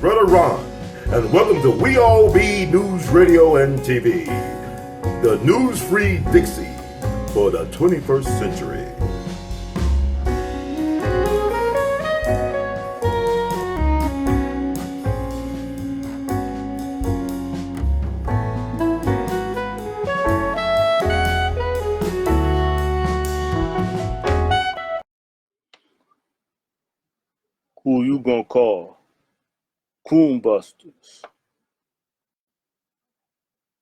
Brother Ron, and welcome to We All Be News Radio and TV, the news-free Dixie for the 21st century. Who you gonna call? Coon busters.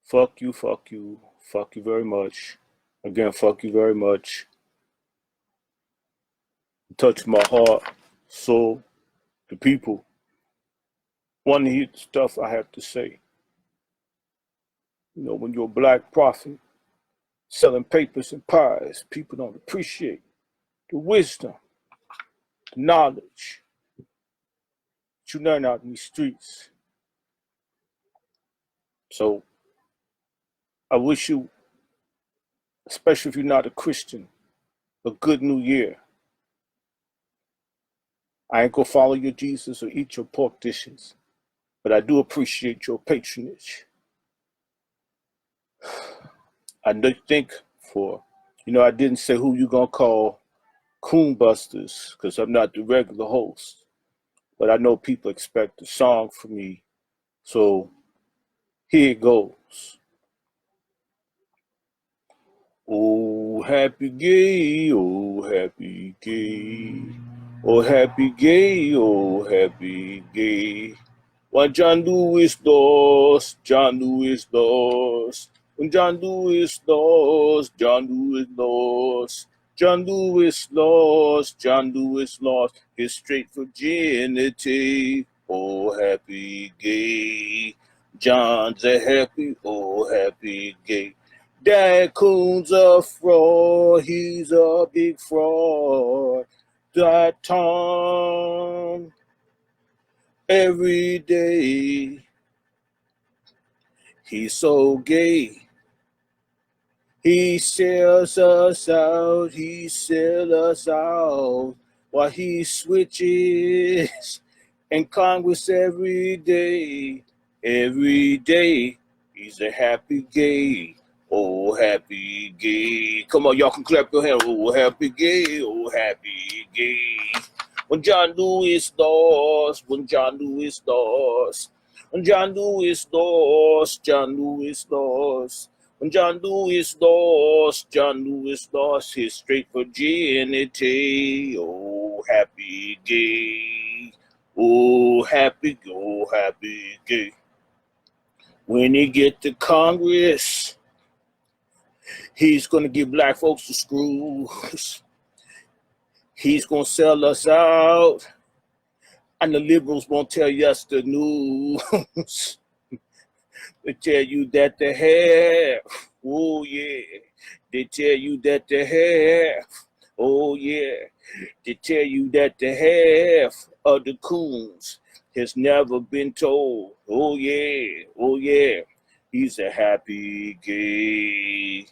Fuck you, fuck you, fuck you very much. Again, fuck you very much. Touch my heart, soul, the people want to hear the stuff I have to say. You know, when you're a black prophet selling papers and pies, people don't appreciate the wisdom, the knowledge that you learn out in these streets. So I wish you, especially if you're not a Christian, a good new year. I ain't gonna follow your Jesus or eat your pork dishes, but I do appreciate your patronage. I think I didn't say who you gonna call coon busters because I'm not the regular host, but I know people expect a song from me, so here it goes. Oh, happy gay, oh, happy gay. Oh, happy gay, oh, happy gay. When John Lewis lost, John Lewis lost. When John Lewis lost, John Lewis lost. John Lewis lost, John Lewis lost his straight virginity. Oh, happy gay. John's a happy, oh, happy gay. Dad Coon's a fraud, he's a big fraud. That Tom, every day, he's so gay. He sells us out, he sells us out, while he switches in Congress every day. Every day, he's a happy gay. Oh, happy gay. Come on, y'all can clap your hands. Oh, happy gay. Oh, happy gay. When John Lewis lost, when John Lewis lost, when John Lewis lost, John Lewis lost. When John Lewis lost, John Lewis lost his straight virginity. Oh, happy gay. Oh, happy gay. When he get to Congress, he's going to give black folks the screws. He's going to sell us out. And the liberals won't tell us the news. They tell you that the half, oh yeah. They tell you that the half, oh yeah. They tell you that the half of the coons has never been told. Oh yeah, oh yeah. He's a happy gay.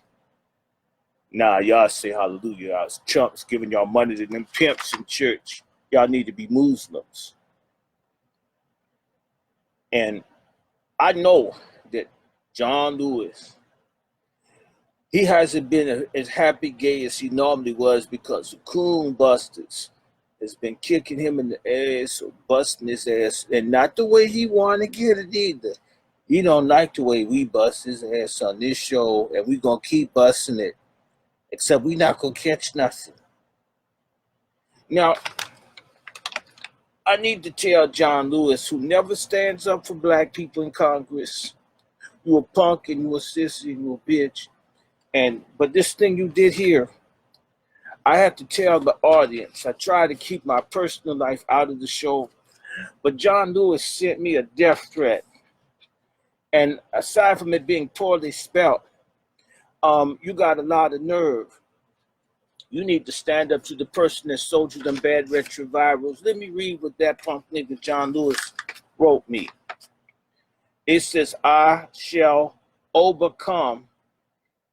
Nah, y'all say hallelujah. Y'all chumps giving y'all money to them pimps in church. Y'all need to be Muslims. And I know that John Lewis, he hasn't been as happy gay as he normally was because the coon busters has been kicking him in the ass or busting his ass, and not the way he want to get it either. He don't like the way we bust his ass on this show, and we gonna keep busting it. Except we not gonna catch nothing. Now, I need to tell John Lewis, who never stands up for black people in Congress, you a punk and you a sissy and you a bitch. But this thing you did here, I have to tell the audience. I try to keep my personal life out of the show, but John Lewis sent me a death threat. And aside from it being poorly spelled, you got a lot of nerve. You need to stand up to the person that sold you them bad retrovirals. Let me read what that punk nigga John Lewis wrote me. It says, I shall overcome,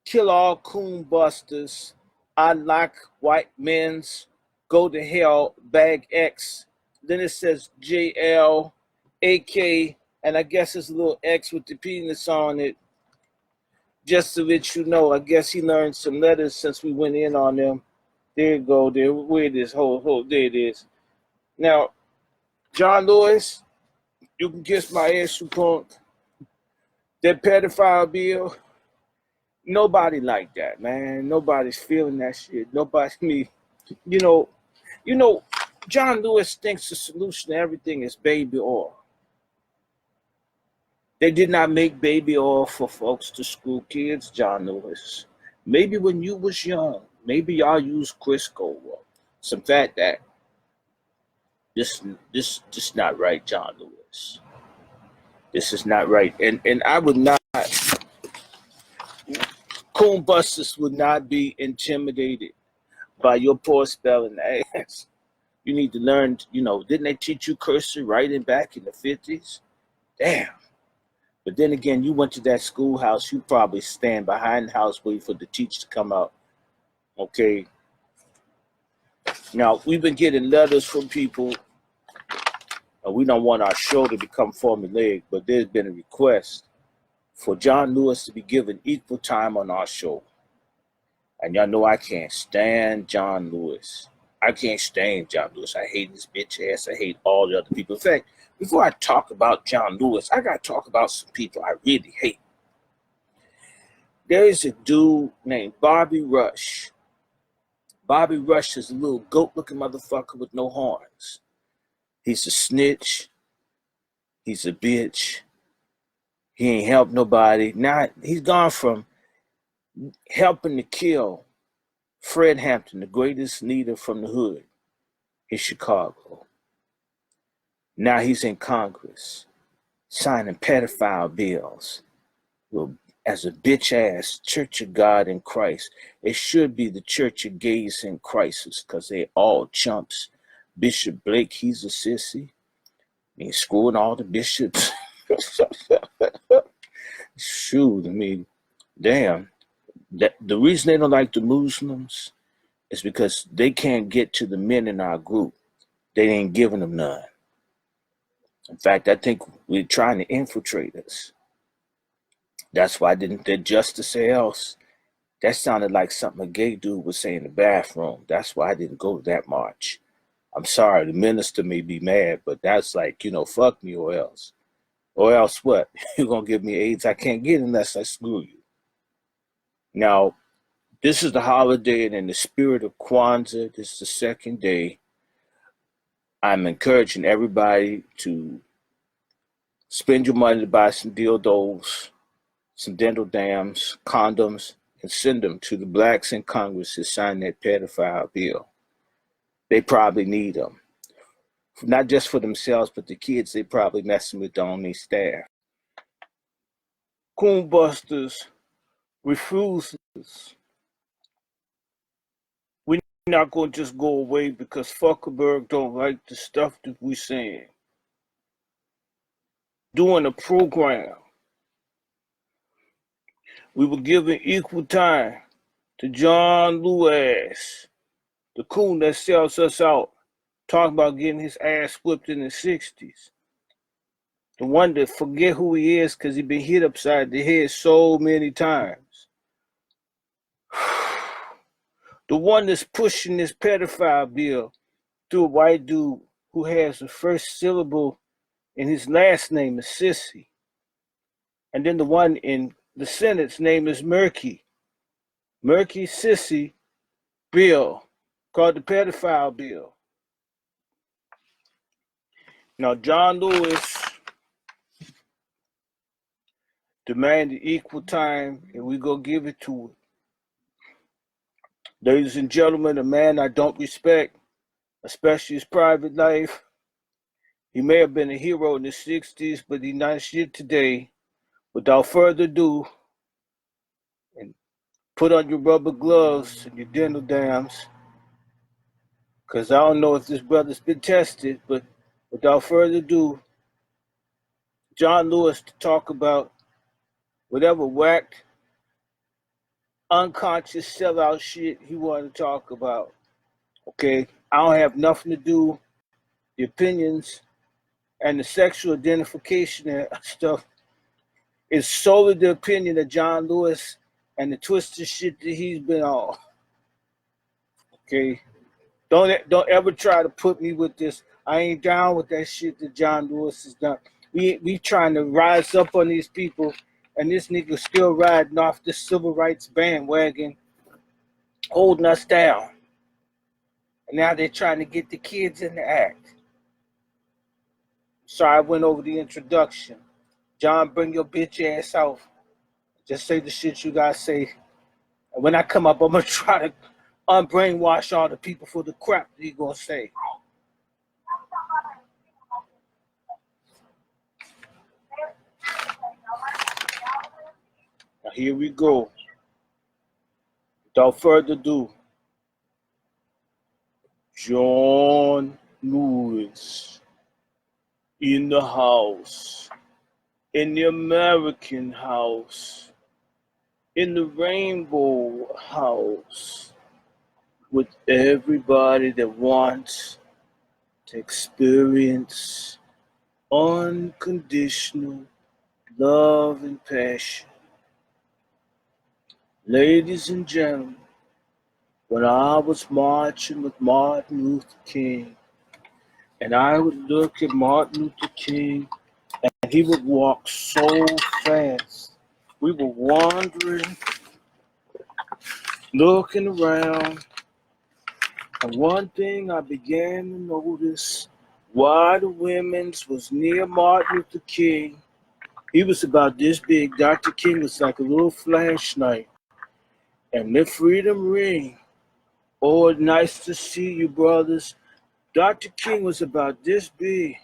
kill all coon busters, I like white men's, go to hell, bag X. Then it says JL, AK, and I guess it's a little X with the penis on it. Just to let you know, I guess he learned some letters since we went in on them. There you go. There, where it is. Hold. There it is. Now, John Lewis, you can kiss my ass, you punk. That pedophile bill, nobody like that, man. Nobody's feeling that shit. Nobody, you know, John Lewis thinks the solution to everything is baby oil. They did not make baby oil for folks to school kids, John Lewis. Maybe when you was young, maybe y'all used Crisco or some fat that. This not right, John Lewis. This is not right. And I would not, coon busters would not be intimidated by your poor spelling ass. You need to learn, didn't they teach you cursive writing back in the 50s? Damn. But then again, you went to that schoolhouse, you probably stand behind the house waiting for the teacher to come out. Okay. Now, we've been getting letters from people. We don't want our show to become formulaic, but there's been a request for John Lewis to be given equal time on our show. And y'all know I can't stand John Lewis. I can't stand John Lewis. I hate his bitch ass. I hate all the other people. In fact, before I talk about John Lewis, I got to talk about some people I really hate. There is a dude named Bobby Rush. Bobby Rush is a little goat-looking motherfucker with no horns. He's a snitch. He's a bitch. He ain't helped nobody. Now, he's gone from helping to kill Fred Hampton, the greatest leader from the hood in Chicago. Now he's in Congress, signing pedophile bills. Well, as a bitch-ass Church of God in Christ, it should be the Church of Gays in Crisis, because they all chumps. Bishop Blake, he's a sissy. He's screwing all the bishops. Shoot, I mean, damn. The reason they don't like the Muslims is because they can't get to the men in our group. They ain't giving them none. In fact, I think we're trying to infiltrate us. That's why I didn't, that Justice A.L., that sounded like something a gay dude would say in the bathroom. That's why I didn't go to that march. I'm sorry, the minister may be mad, but that's like, fuck me or else. Or else what? You're going to give me AIDS I can't get unless I screw you. Now, this is the holiday, and in the spirit of Kwanzaa, this is the second day. I'm encouraging everybody to spend your money to buy some dildos, some dental dams, condoms, and send them to the blacks in Congress to sign that pedophile bill. They probably need them. Not just for themselves, but the kids they probably messing with on their staff. Coon busters refuses. We're not going to just go away because Zuckerberg don't like the stuff that we're saying. Doing a program, we were giving equal time to John LOOASS, the coon that sells us out, talking about getting his ass whipped in the 60s. The one that forget who he is because he been hit upside the head so many times. The one that's pushing this pedophile bill through a white dude who has the first syllable in his last name is Sissy. And then the one in the Senate's name is Murky. Murky Sissy bill called the pedophile bill. Now, John Lewis demanded equal time, and we go give it to it. Ladies and gentlemen, a man I don't respect, especially his private life. He may have been a hero in the 60s, but he's not shit today. Without further ado, and put on your rubber gloves and your dental dams, because I don't know if this brother's been tested, but without further ado, John Lewis to talk about whatever whacked, unconscious sellout shit he wanted to talk about. Okay? I don't have nothing to do. The opinions and the sexual identification and stuff is solely the opinion of John Lewis and the twisted shit that he's been on. Okay, don't ever try to put me with this. I ain't down with that shit that John Lewis has done. We trying to rise up on these people, and this nigga still riding off the civil rights bandwagon, holding us down. And now they're trying to get the kids in the act. So I went over the introduction. John, bring your bitch ass out. Just say the shit you gotta say. And when I come up, I'm gonna try to unbrainwash all the people for the crap that he gonna say. Now here we go. Without further ado, John Lewis in the house, in the American house, in the rainbow house, with everybody that wants to experience unconditional love and passion. Ladies and gentlemen, when I was marching with Martin Luther King, and I would look at Martin Luther King, and he would walk so fast. We were wandering, looking around, and one thing I began to notice, while the women's was near Martin Luther King, he was about this big. Dr. King was like a little flashlight. And the freedom ring. Oh, nice to see you, brothers. Dr. King was about this big.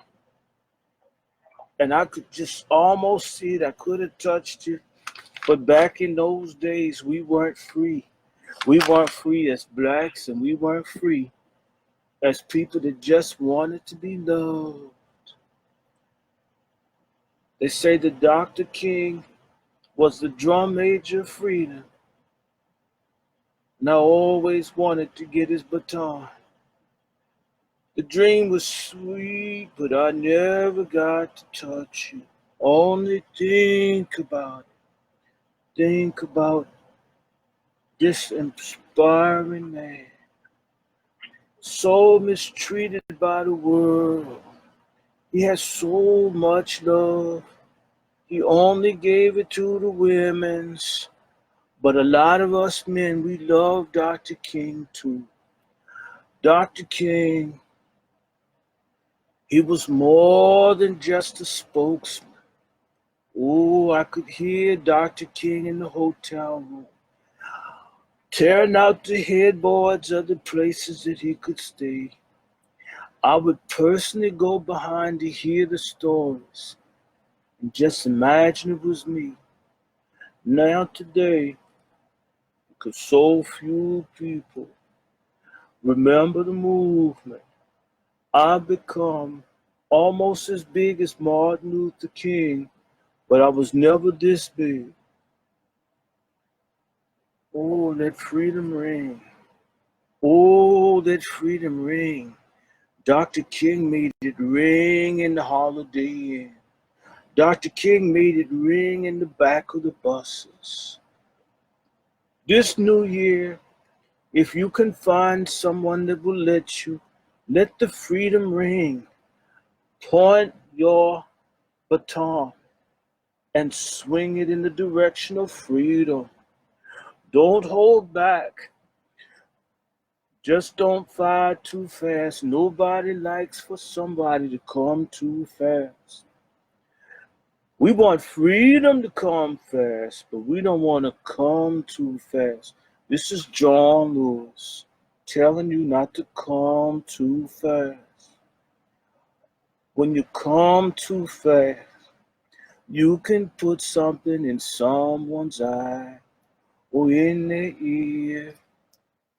And I could just almost see it. I could have touched it. But back in those days, we weren't free. We weren't free as blacks, and we weren't free as people that just wanted to be loved. They say that Dr. King was the drum major of freedom. And I always wanted to get his baton. The dream was sweet, but I never got to touch it. Only think about this inspiring man. So mistreated by the world. He has so much love. He only gave it to the women's. But a lot of us men, we love Dr. King too. Dr. King, he was more than just a spokesman. Oh, I could hear Dr. King in the hotel room, tearing out the headboards of the places that he could stay. I would personally go behind to hear the stories and just imagine it was me. Now today, because so few people remember the movement, I've become almost as big as Martin Luther King, but I was never this big. Oh, that freedom ring. Oh, that freedom ring. Dr. King made it ring in the Holiday Inn. Dr. King made it ring in the back of the buses. This new year, if you can find someone that will let the freedom ring. Point your baton and swing it in the direction of freedom. Don't hold back. Just don't fire too fast. Nobody likes for somebody to come too fast. We want freedom to come fast, but we don't want to come too fast. This is John Lewis telling you not to come too fast. When you come too fast, you can put something in someone's eye, or in their ear,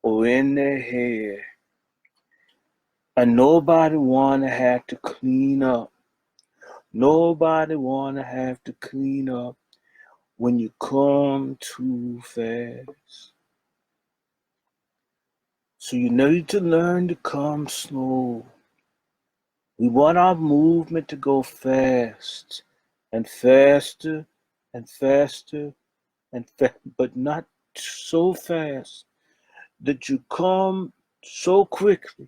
or in their hair. And nobody wanna have to clean up. Nobody wanna have to clean up when you come too fast. So you need to learn to come slow. We want our movement to go fast and faster and faster but not so fast that you come so quickly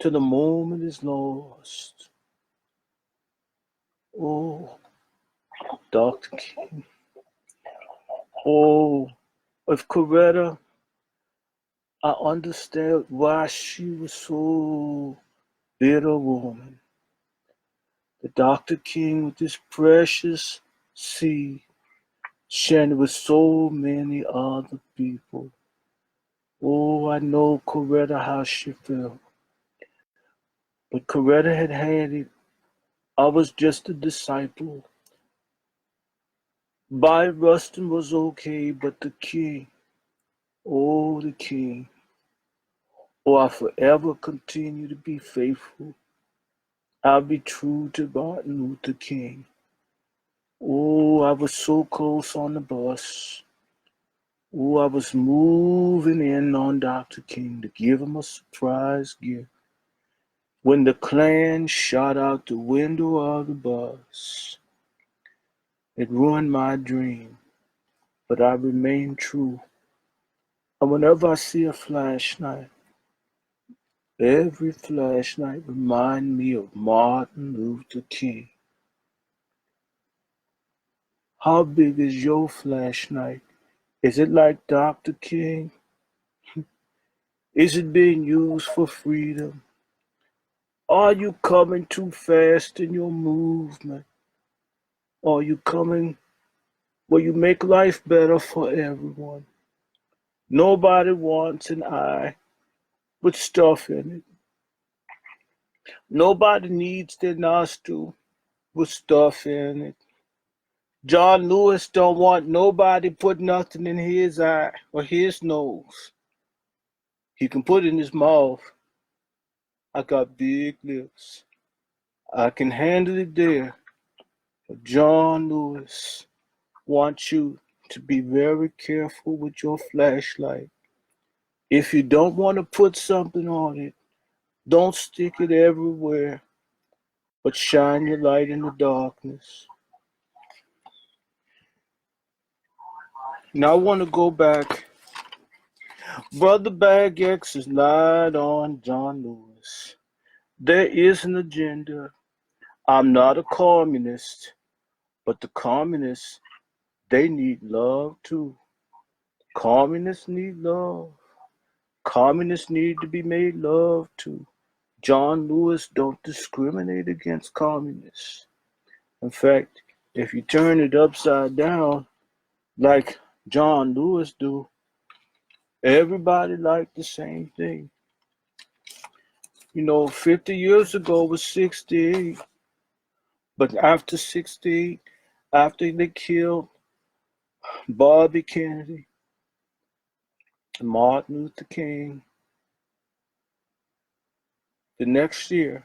till the moment is lost. Oh, Dr. King. Oh, if Coretta, I understand why she was so bitter woman. The Dr. King with this precious seed, sharing with so many other people. Oh, I know Coretta how she felt. But Coretta had it. I was just a disciple. Bob Rustin was okay, but the king, oh, the king. Oh, I forever continue to be faithful. I'll be true to Martin Luther King. Oh, I was so close on the bus. Oh, I was moving in on Dr. King to give him a surprise gift. When the Klan shot out the window of the bus, it ruined my dream, but I remain true. And whenever I see a flashlight, every flashlight reminds me of Martin Luther King. How big is your flashlight? Is it like Dr. King? Is it being used for freedom? Are you coming too fast in your movement? Are you coming where you make life better for everyone? Nobody wants an eye with stuff in it. Nobody needs their nostril with stuff in it. John Lewis don't want nobody put nothing in his eye or his nose. He can put it in his mouth. I got big lips. I can handle it there. But John Lewis wants you to be very careful with your flashlight. If you don't want to put something on it, don't stick it everywhere, but shine your light in the darkness. Now I want to go back. Brother Bag X is lied on John Lewis. There is an agenda. I'm not a communist, but the communists, they need love too. Communists need love. Communists need to be made love to. John Lewis don't discriminate against communists. In fact, if you turn it upside down, like John Lewis do, everybody like the same thing. 50 years ago was 68, but after 68, after they killed Bobby Kennedy, Martin Luther King, the next year,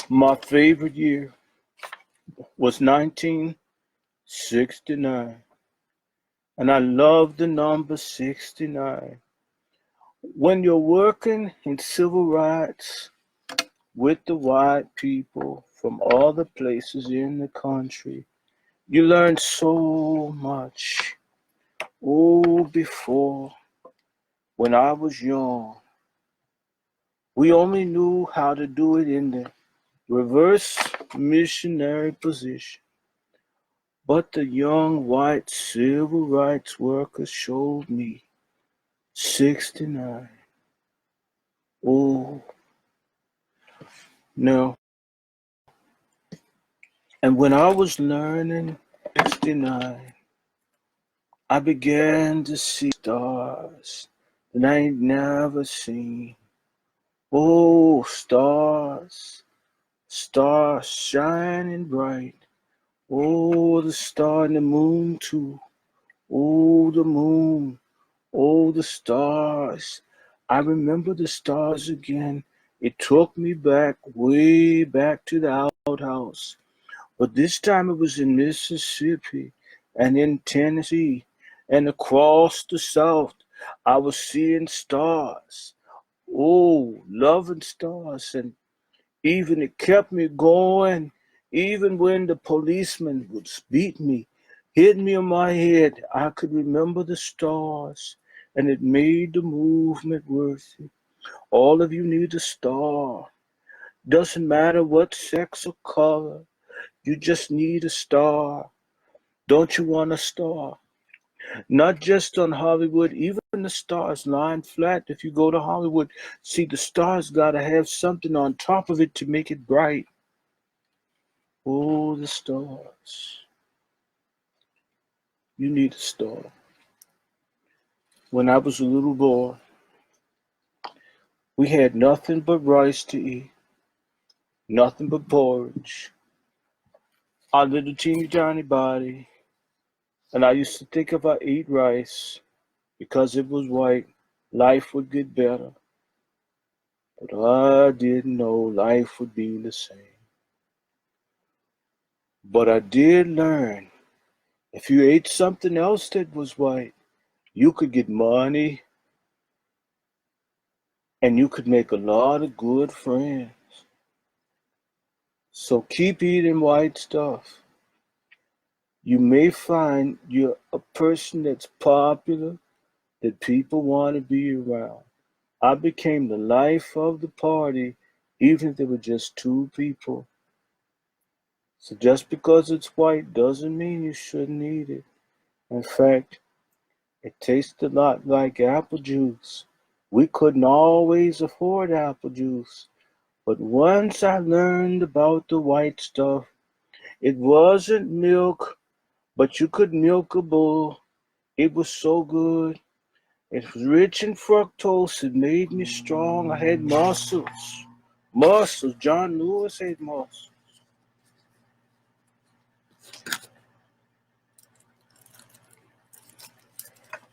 my favorite year was 1969. And I love the number 69. When you're working in civil rights with the white people from other places in the country, you learn so much. Oh, before, when I was young, we only knew how to do it in the reverse missionary position. But the young white civil rights workers showed me 69. Oh, no. And when I was learning 69, I began to see stars that I ain't never seen. Oh, stars, stars shining bright. Oh, the star and the moon too. Oh, the moon. Oh, the stars. I remember the stars again. It took me back, way back to the outhouse. But this time it was in Mississippi and in Tennessee and across the South. I was seeing stars. Oh, loving stars. And even it kept me going, even when the policeman would beat me, hit me on my head, I could remember the stars, and it made the movement worth it. All of you need a star. Doesn't matter what sex or color, you just need a star. Don't you want a star? Not just on Hollywood, even the stars lying flat. If you go to Hollywood, see the stars gotta have something on top of it to make it bright. Oh, the stars. You need a star. When I was a little boy, we had nothing but rice to eat, nothing but porridge. Our little teeny tiny body, and I used to think if I ate rice, because it was white, life would get better. But I didn't know life would be the same. But I did learn if you ate something else that was white, you could get money and you could make a lot of good friends. So keep eating white stuff. You may find you're a person that's popular, that people want to be around. I became the life of the party, even if there were just two people. So just because it's white doesn't mean you shouldn't eat it. In fact, it tastes a lot like apple juice. We couldn't always afford apple juice, but once I learned about the white stuff, it wasn't milk, but you could milk a bull. It was so good. It was rich in fructose. It made me strong. I had muscles. Muscles. John Lewis had muscles.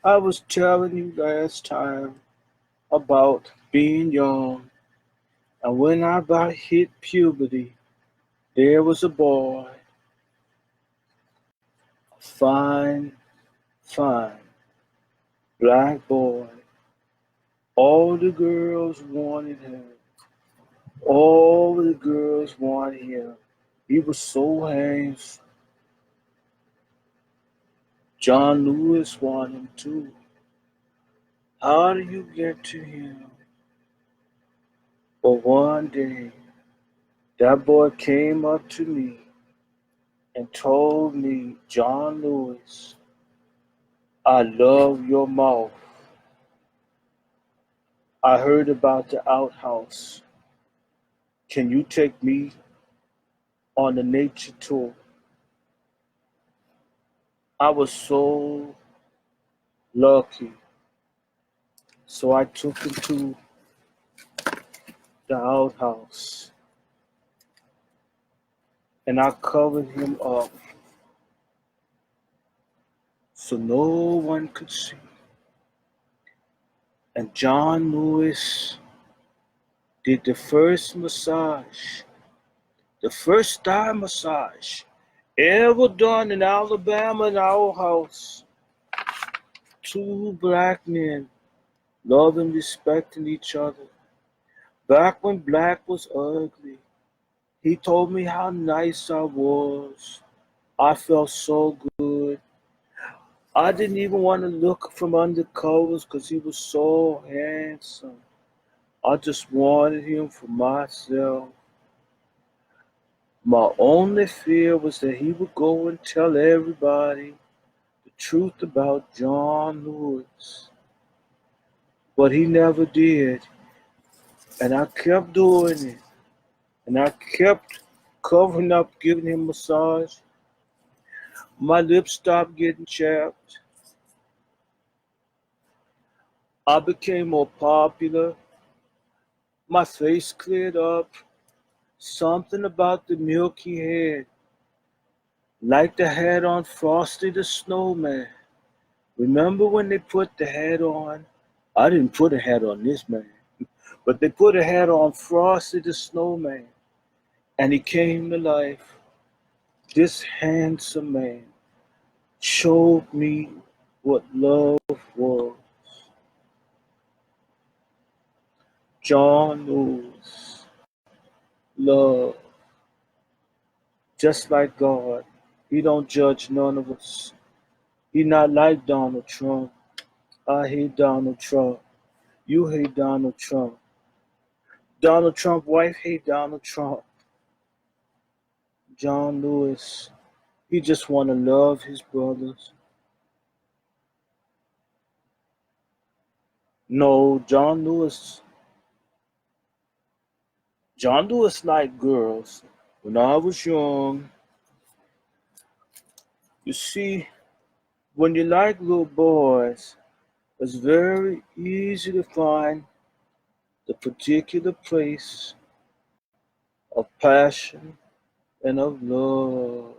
I was telling you last time about being young, and when I about hit puberty, there was a boy, a fine, fine black boy. All the girls wanted him. All the girls wanted him. He was so handsome. John Lewis wanted him too. How do you get to him? But one day, that boy came up to me and told me, John Lewis, I love your mouth. I heard about the outhouse. Can you take me on a nature tour? I was so lucky. So I took him to the outhouse and I covered him up so no one could see. And John Lewis did the first massage, the first thigh massage ever done in Alabama in our house. Two black men loving, respecting each other. Back when black was ugly, he told me how nice I was. I felt so good. I didn't even want to look from under covers because he was so handsome. I just wanted him for myself. My only fear was that he would go and tell everybody the truth about John Lewis. But he never did. And I kept doing it. And I kept covering up, giving him massage. My lips stopped getting chapped. I became more popular. My face cleared up. Something about the milk he had, like the hat on Frosty the Snowman. Remember when they put the hat on? I didn't put a hat on this man, but they put a hat on Frosty the Snowman, and he came to life. This handsome man showed me what love was. John Lewis. Love. Just like God. He don't judge none of us. He not like Donald Trump. I hate Donald Trump. You hate Donald Trump. Donald Trump wife hate Donald Trump. John Lewis. He just want to love his brothers. No, John Lewis liked girls. When I was young, you see, when you like little boys, it's very easy to find the particular place of passion and of love.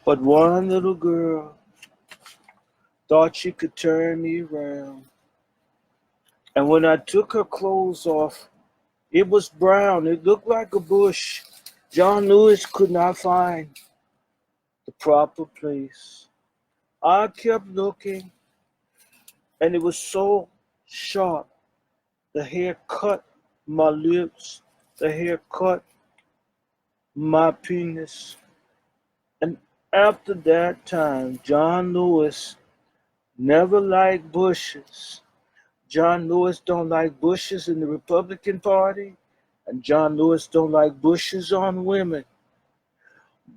But one little girl thought she could turn me around. And when I took her clothes off, it was brown. It looked like a bush. John Lewis could not find the proper place. I kept looking, and it was so sharp. The hair cut my lips. The hair cut my penis. And after that time, John Lewis never liked bushes. John Lewis don't like bushes in the Republican Party, and John Lewis don't like bushes on women.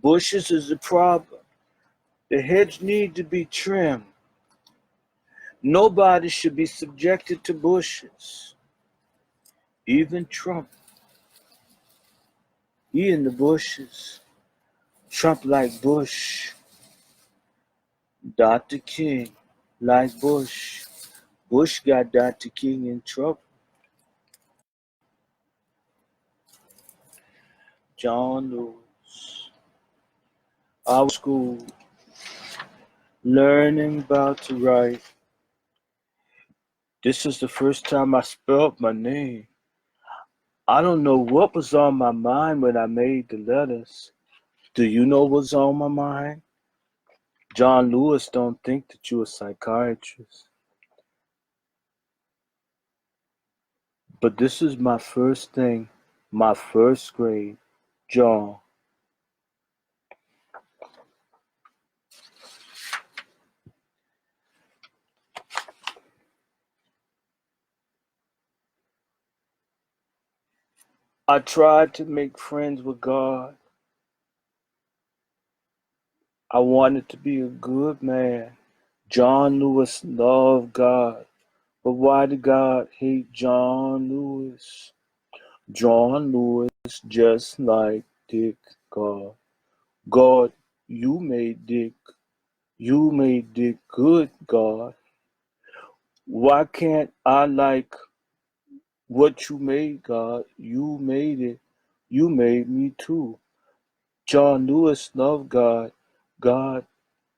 Bushes is the problem. The hedge need to be trimmed. Nobody should be subjected to bushes. Even Trump. He in the bushes. Trump like Bush. Dr. King like Bush. Bush got Dr. King in trouble. John Lewis. I was school learning about to write. This is the first time I spelled my name. I don't know what was on my mind when I made the letters. Do you know what's on my mind? John Lewis don't think that you're a psychiatrist. But this is my first thing, my first grade. John. I tried to make friends with God. I wanted to be a good man. John Lewis loved God. But why did God hate John Lewis? John Lewis just like Dick God. God, you made Dick. You made Dick good, God. Why can't I like what you made, God? You made it. You made me too. John Lewis loved God. God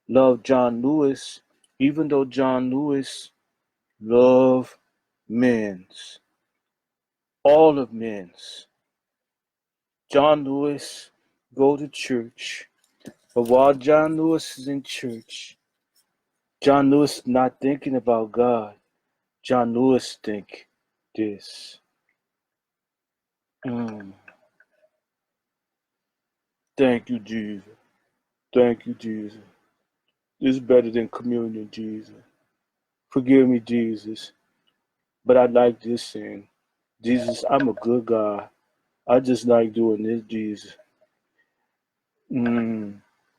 loved John Lewis, even though John Lewis loved men's. All of men's. John Lewis go to church. But while John Lewis is in church, John Lewis not thinking about God. John Lewis think this. Thank you, Jesus. Thank you, Jesus. This is better than communion, Jesus. Forgive me, Jesus. But I like this thing. Jesus, I'm a good guy. I just like doing this, Jesus.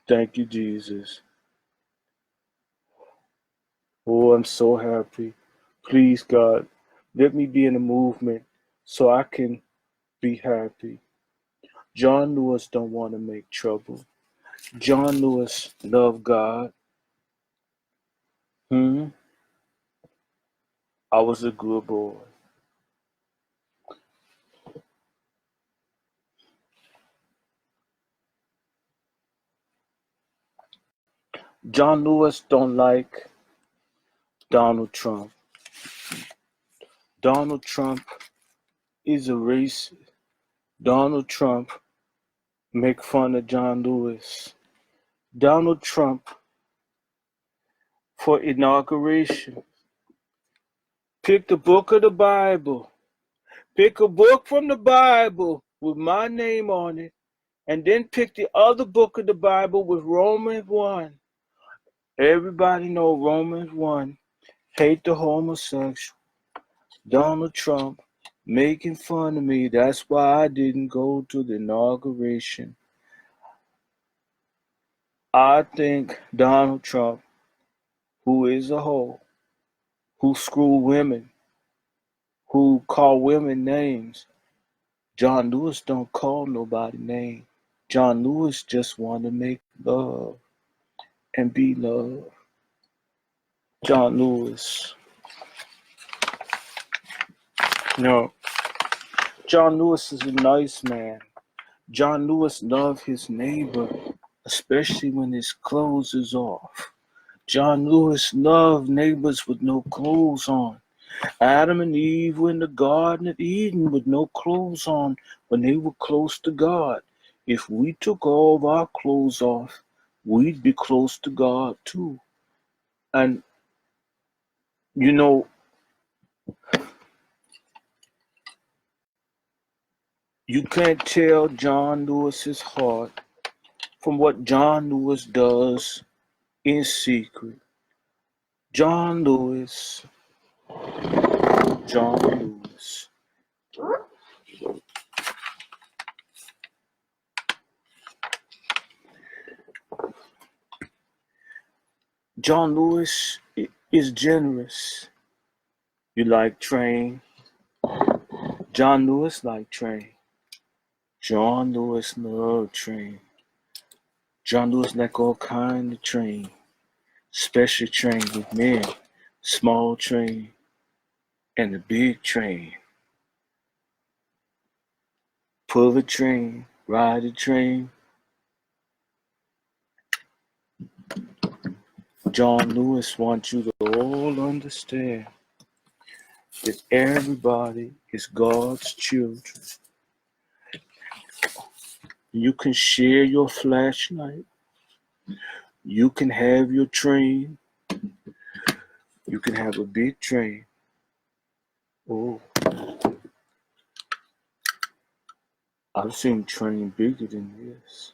Thank you, Jesus. Oh, I'm so happy. Please, God, let me be in a movement so I can be happy. John Lewis don't want to make trouble. John Lewis love God. I was a good boy. John Lewis don't like Donald Trump. Donald Trump is a racist. Donald Trump make fun of John Lewis. Donald Trump for inauguration Pick the book of the Bible. Pick a book from the Bible with my name on it, and then pick the other book of the Bible with Romans 1. Everybody know Romans 1. Hate the homosexual. Donald Trump making fun of me. That's why I didn't go to the inauguration. I think Donald Trump, who is a hoe, who screw women, who call women names. John Lewis don't call nobody name. John Lewis just want to make love and be loved. John Lewis. No. John Lewis is a nice man. John Lewis loved his neighbor, especially when his clothes is off. John Lewis loved neighbors with no clothes on. Adam and Eve were in the Garden of Eden with no clothes on when they were close to God. If we took all of our clothes off, we'd be close to God too. And, you know, you can't tell John Lewis's heart from what John Lewis does in secret. John Lewis. John Lewis. John Lewis is generous. You like train? John Lewis like train. John Lewis love train. John Lewis like all kind of train. Special train with men. Small train and the big train. Pull the train, ride the train. John Lewis wants you to all understand that everybody is God's children. You can share your flashlight. You can have your train. You can have a big train. Oh, I've seen train bigger than this.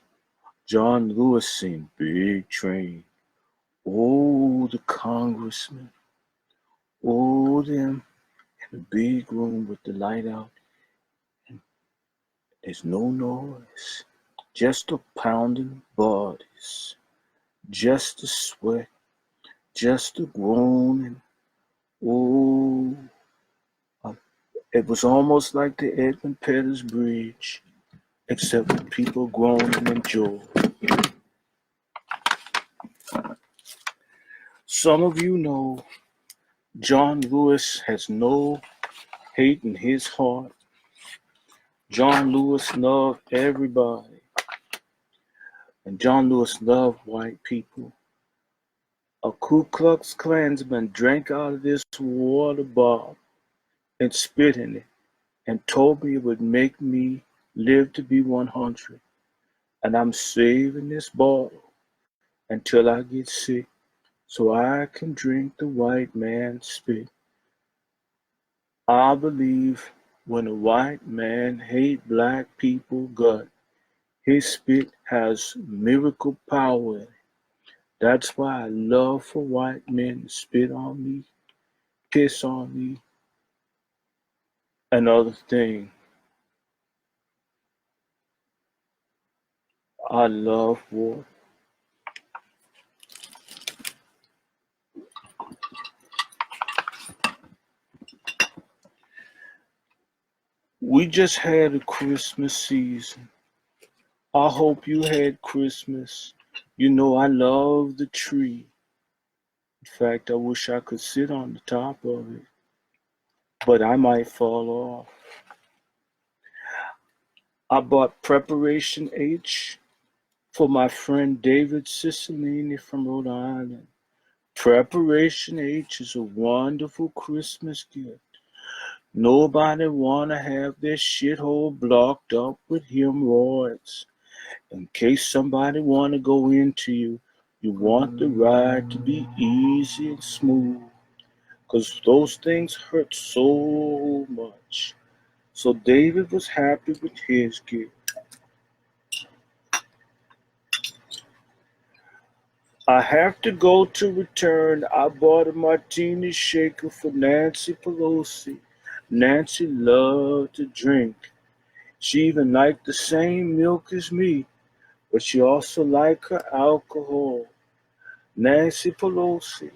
John Lewis seen big train. Oh, the congressman. Oh, them in a big room with the light out. And there's no noise. Just a pounding bodies. Just a sweat. Just a groaning. Oh, it was almost like the Edmund Pettus Bridge, except with people groaning in joy. Some of you know John Lewis has no hate in his heart. John Lewis loved everybody. And John Lewis loved white people. A Ku Klux Klansman drank out of this water bottle and spit in it and told me it would make me live to be 100. And I'm saving this bottle until I get sick so I can drink the white man's spit. I believe when a white man hate black people gut, his spit has miracle power in it. That's why I love for white men to spit on me, piss on me. Another thing, I love water. We just had a Christmas season. I hope you had Christmas. You know I love the tree. In fact, I wish I could sit on the top of it, but I might fall off. I bought Preparation H for my friend David Cicilline from Rhode Island. Preparation H is a wonderful Christmas gift. Nobody wanna have their shithole blocked up with hemorrhoids. In case somebody wanna go into you, you want the ride to be easy and smooth. because those things hurt so much. So David was happy with his gift. I have to go to return. I bought a martini shaker for Nancy Pelosi. Nancy loved to drink. She even liked the same milk as me, but she also liked her alcohol. Nancy Pelosi.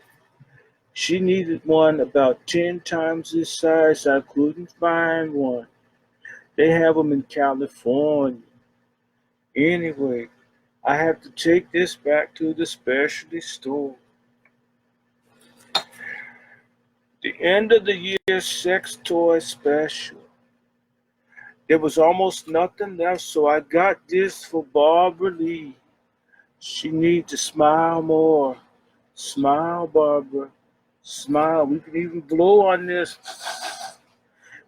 She needed one about 10 times this size. I couldn't find one. They have them in California. Anyway, I have to take this back to the specialty store. The end of the year sex toy special. There was almost nothing left, so I got this for Barbara Lee. She needs to smile more. Smile, Barbara. Smile. We can even blow on this.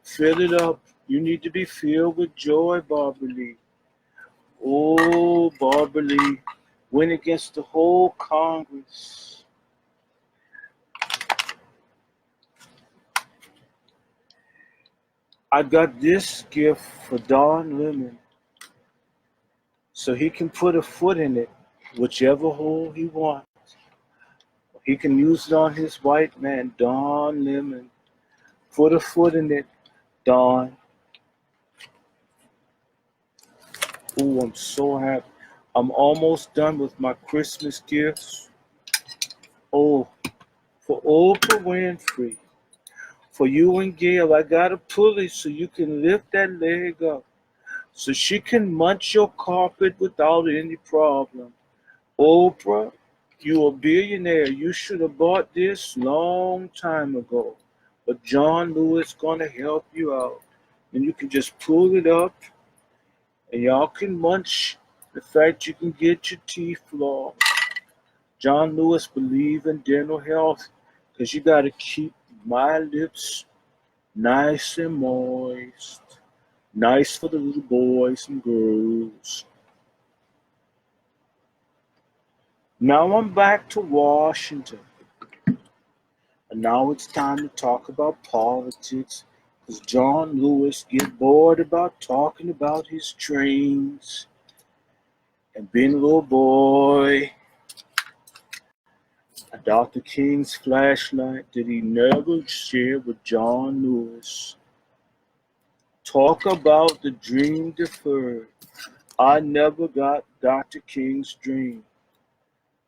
Fill it up. You need to be filled with joy, Barbara Lee. Oh, Barbara Lee went against the whole Congress. I got this gift for Don Lemon so he can put a foot in it, whichever hole he wants. He can use it on his white man, Don Lemon. Put a foot in it, Don. Oh, I'm so happy. I'm almost done with my Christmas gifts. Oh, for Oprah Winfrey. For you and Gail, I got a pulley so you can lift that leg up. So she can munch your carpet without any problem. Oprah, you a billionaire. You should have bought this long time ago. But John Lewis gonna help you out. And you can just pull it up and y'all can munch the fact you can get your teeth flossed. John Lewis believe in dental health because you gotta keep my lips nice and moist. Nice for the little boys and girls. Now I'm back to Washington. And now it's time to talk about politics. Because John Lewis get bored about talking about his trains and being a little boy. And Dr. King's flashlight that he never shared with John Lewis. Talk about the dream deferred. I never got Dr. King's dream.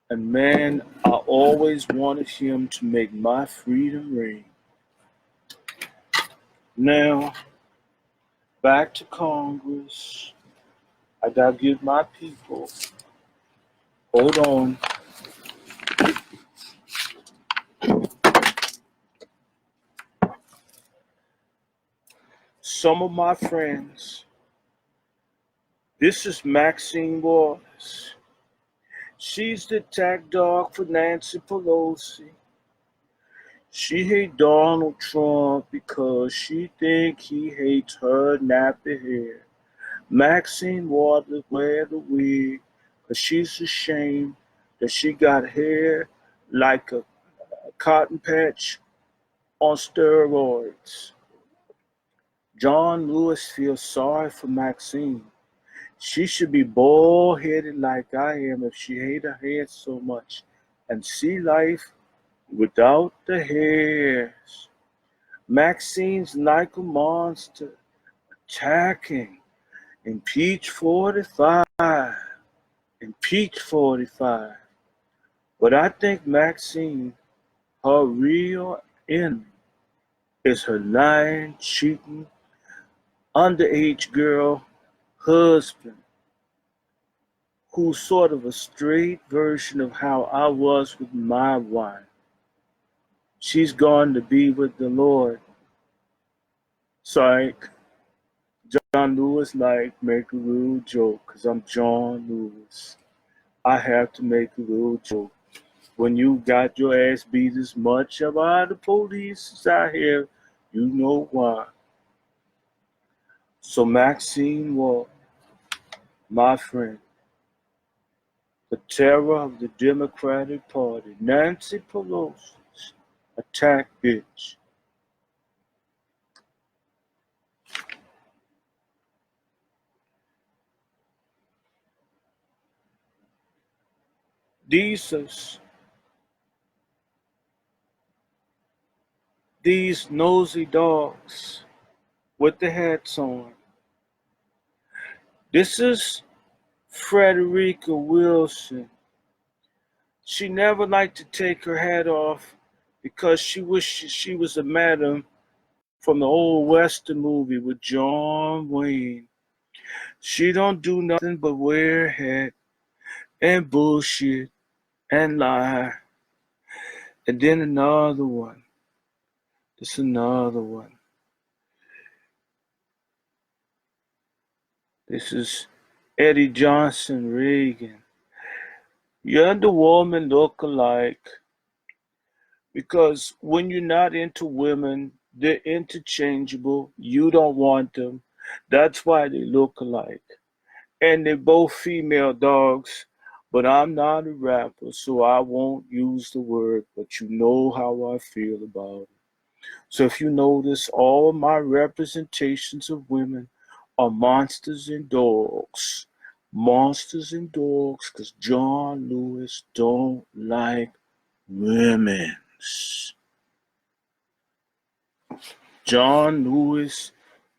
And man, I always wanted him to make my freedom ring. Now, back to Congress. I gotta give my people, hold on. Some of my friends. This is Maxine Waters. She's the attack dog for Nancy Pelosi. She hates Donald Trump because she thinks he hates her nappy hair. Maxine Waters wear the wig because she's ashamed that she got hair like a cotton patch on steroids. John Lewis feels sorry for Maxine. She should be bald-headed like I am if she hated her hair so much and see life without the hairs. Maxine's like a monster attacking. Impeach 45. Impeach 45. But I think Maxine, her real enemy, is her lying, cheating, underage girl husband, who's sort of a straight version of how I was with my wife. She's gone to be with the Lord. So John Lewis make a little joke because I'm John Lewis. I have to make a little joke. When you got your ass beat as much by the police as I have, you know why. So Maxine Ward, my friend, the terror of the Democratic Party, Nancy Pelosi, Attack, bitch. These nosy dogs with the hats on. This is Frederica Wilson. She never liked to take her hat off because she wished she was a madam from the old Western movie with John Wayne. She don't do nothing but wear a hat and bullshit and lie. And then another one. This another one. This is Eddie Johnson Reagan. You and the woman look alike because when you're not into women, they're interchangeable. You don't want them. That's why they look alike. And they're both female dogs, but I'm not a rapper, so I won't use the word, but you know how I feel about it. So if you notice, all of my representations of women are monsters and dogs. Monsters and dogs, because John Lewis don't like women. John Lewis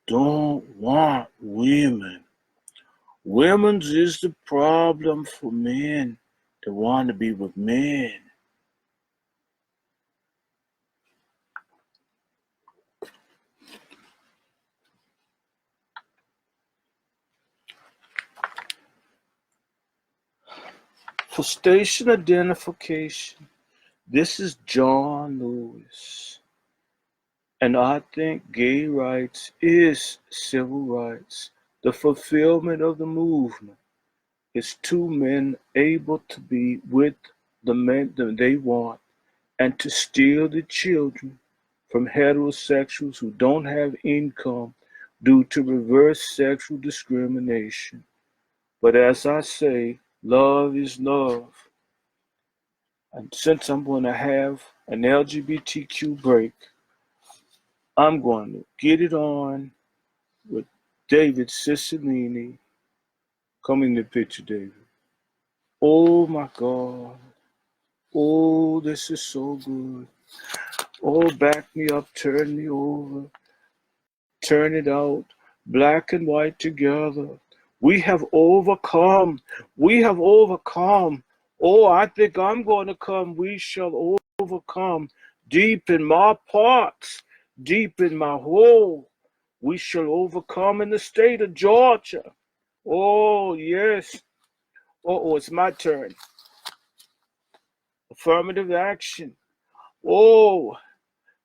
don't want women. Women's is the problem for men that want to be with men. For station identification, this is John Lewis. And I think gay rights is civil rights. The fulfillment of the movement is two men able to be with the men that they want and to steal the children from heterosexuals who don't have income due to reverse sexual discrimination. But as I say, love is love. And since I'm going to have an LGBTQ break, I'm going to get it on with David Cicilline. Come in the picture, David. Oh my God. Oh, this is so good. Oh, back me up, turn me over, turn it out, black and white together. We have overcome. We have overcome. Oh, I think I'm going to come. We shall overcome. Deep in my parts, deep in my hole, we shall overcome in the state of Georgia. Oh, yes. Oh, it's my turn. Affirmative action. Oh,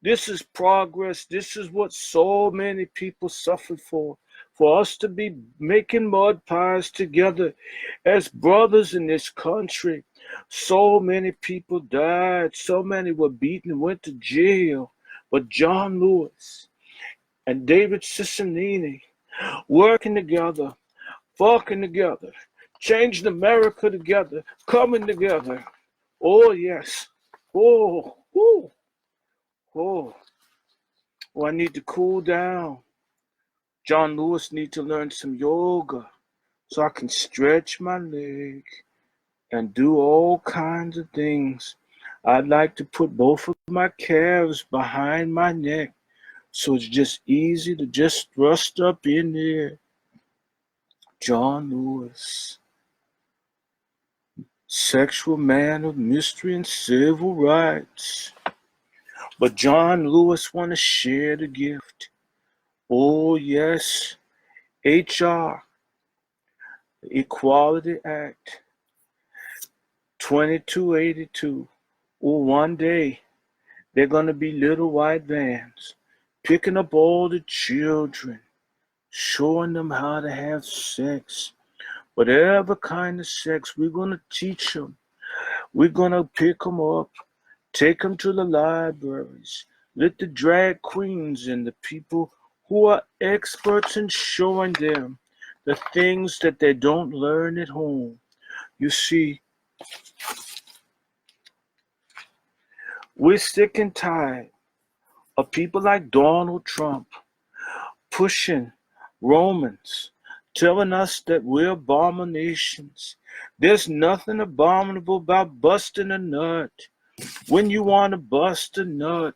this is progress. This is what so many people suffered for. For us to be making mud pies together as brothers in this country. So many people died. So many were beaten and went to jail. But John Lewis and David Cicilline working together, fucking together, changing America together, coming together. Oh, yes. Oh, oh, oh. Oh, I need to cool down. John Lewis needs to learn some yoga so I can stretch my leg and do all kinds of things. I'd like to put both of my calves behind my neck so it's just easy to just thrust up in there. John Lewis, sexual man of mystery and civil rights. But John Lewis want to share the gift. Oh yes, HR, Equality Act 2282. Well, one day they're going to be little white vans picking up all the children, showing them how to have sex. Whatever kind of sex, we're going to teach them. We're going to pick them up, take them to the libraries, let the drag queens and the people who are experts in showing them the things that they don't learn at home. You see, We're sick and tired of people like Donald Trump pushing Romans, telling us that we're abominations. There's nothing abominable about busting a nut. When you want to bust a nut,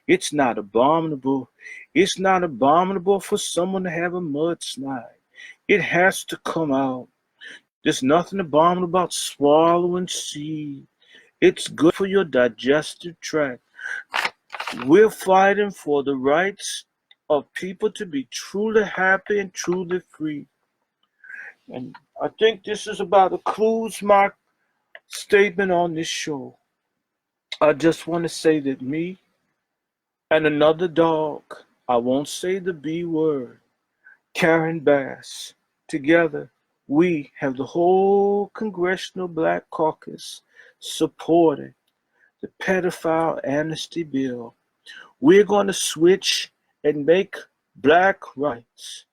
it's not abominable. It's not abominable for someone to have a mudslide. It has to come out. There's nothing abominable about swallowing seed. It's good for your digestive tract. We're fighting for the rights of people to be truly happy and truly free. And I think this is about to close my statement on this show. I just want to say that me and another dog, I won't say the B word, Karen Bass, together we have the whole Congressional Black Caucus supporting the pedophile amnesty bill. We're going to switch and make black rights,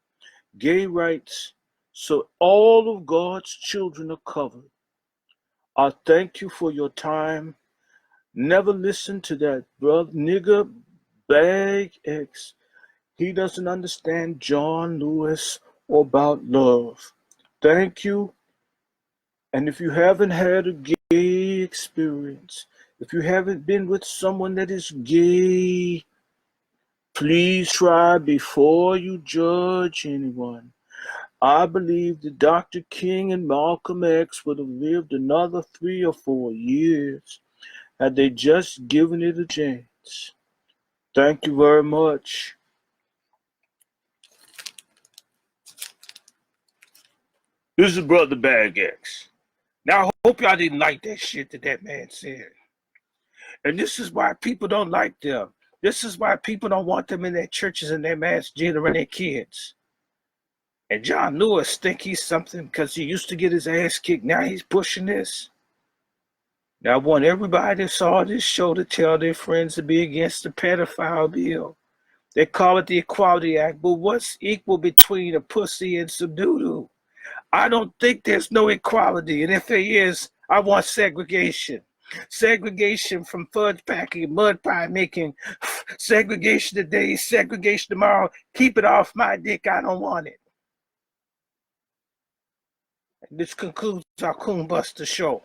gay rights, so all of God's children are covered. I thank you for your time. Never listen to that brother nigger bag X. He doesn't understand John Lewis or about love. Thank you. And if you haven't had a gay experience, if you haven't been with someone that is gay, please try before you judge anyone. I believe that Dr. King and Malcolm X would have lived another 3 or 4 years had they just given it a chance. Thank you very much. This is Brother Bag X. Now, I hope y'all didn't like that shit that man said. And this is why people don't like them. This is why people don't want them in their churches and their mass generating their kids. And John Lewis think he's something because he used to get his ass kicked. Now he's pushing this. Now I want everybody that saw this show to tell their friends to be against the pedophile bill. They call it the Equality Act, but what's equal between a pussy and some doo-doo? I don't think there's no equality, and if there is, I want segregation. Segregation from fudge packing, mud pie making, segregation today, segregation tomorrow. Keep it off my dick, I don't want it. And this concludes our Coon Buster show.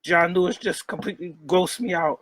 John Lewis just completely grossed me out.